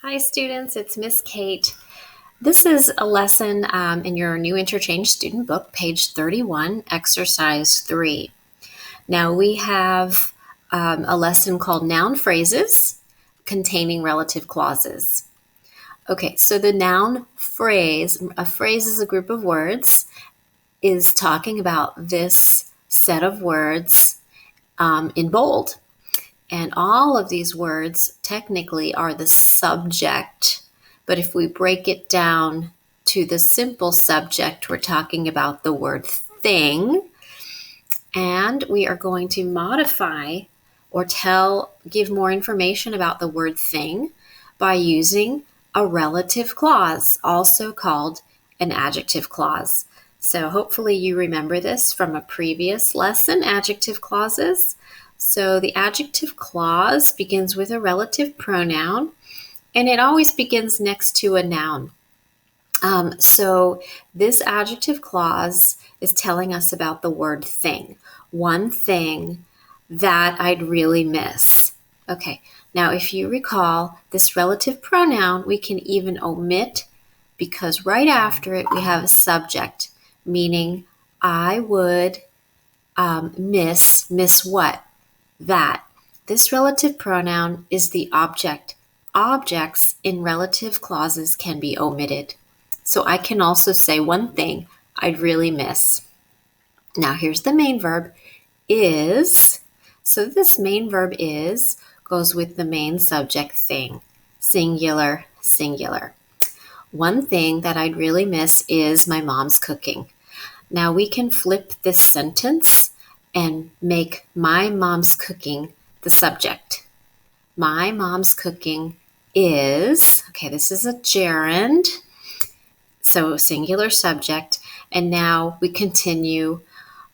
Hi students, it's Miss Kate. This is a lesson in your new interchange student book, page 31, exercise 3. Now we have a lesson called noun phrases containing relative clauses. Okay, so the noun phrase, a phrase is a group of words, is talking about this set of words in bold. And all of these words technically are the subject, but if we break it down to the simple subject, we're talking about the word thing, and we are going to modify or give more information about the word thing by using a relative clause, also called an adjective clause. So hopefully you remember this from a previous lesson, adjective clauses. So the adjective clause begins with a relative pronoun, and it always begins next to a noun. So this adjective clause is telling us about the word thing, one thing that I'd really miss. Okay, now if you recall, this relative pronoun we can even omit because right after it we have a subject, meaning I would miss what? That. This relative pronoun is the object. Objects in relative clauses can be omitted. So I can also say one thing I'd really miss. Now here's the main verb, is. So this main verb is goes with the main subject thing. Singular, singular. One thing that I'd really miss is my mom's cooking. Now we can flip this sentence and make my mom's cooking the subject. My mom's cooking is, okay, this is a gerund, so singular subject, and now we continue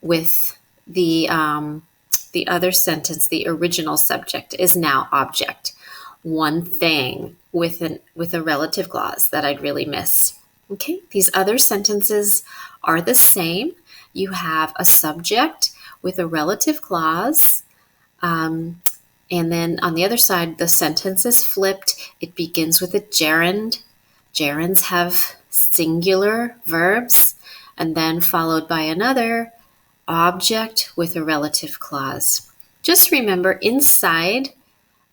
with the other sentence. The original subject is now object. One thing with a relative clause that I'd really miss. Okay, these other sentences are the same. You have a subject with a relative clause, and then on the other side, the sentence is flipped. It begins with a gerund. Gerunds have singular verbs, and then followed by another object with a relative clause. Just remember, inside,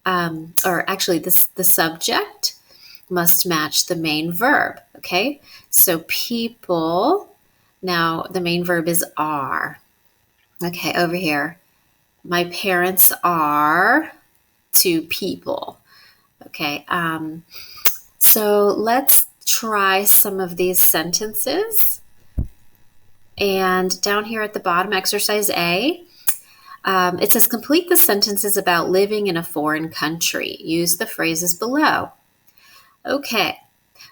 the subject must match the main verb, okay? So people, now the main verb is are. Okay, over here. My parents are two people. Okay, so let's try some of these sentences. And down here at the bottom, exercise A, it says complete the sentences about living in a foreign country. Use the phrases below. Okay,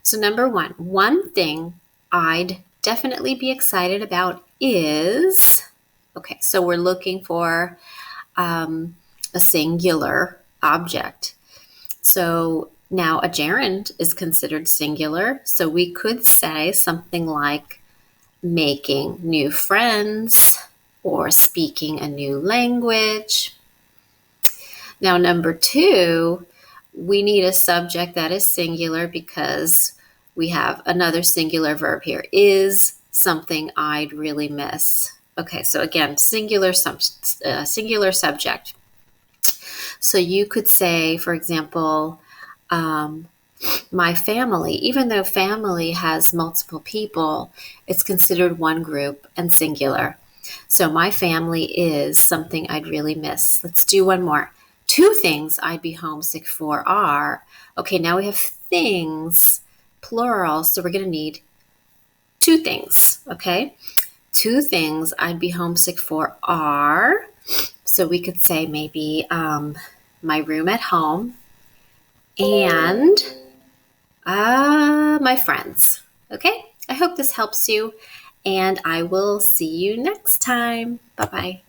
so number one thing I'd definitely be excited about is, okay, so we're looking for a singular object. So now a gerund is considered singular, so we could say something like making new friends or speaking a new language. Now number 2, we need a subject that is singular because we have another singular verb here, is something I'd really miss. Okay, so again, singular subject. So you could say, for example, my family, even though family has multiple people, it's considered one group and singular. So my family is something I'd really miss. Let's do one more. 2 things I'd be homesick for are, okay, now we have things, plural, so we're going to need 2 things, okay? 2 things I'd be homesick for are, so we could say maybe my room at home and my friends. Okay, I hope this helps you, and I will see you next time. Bye-bye.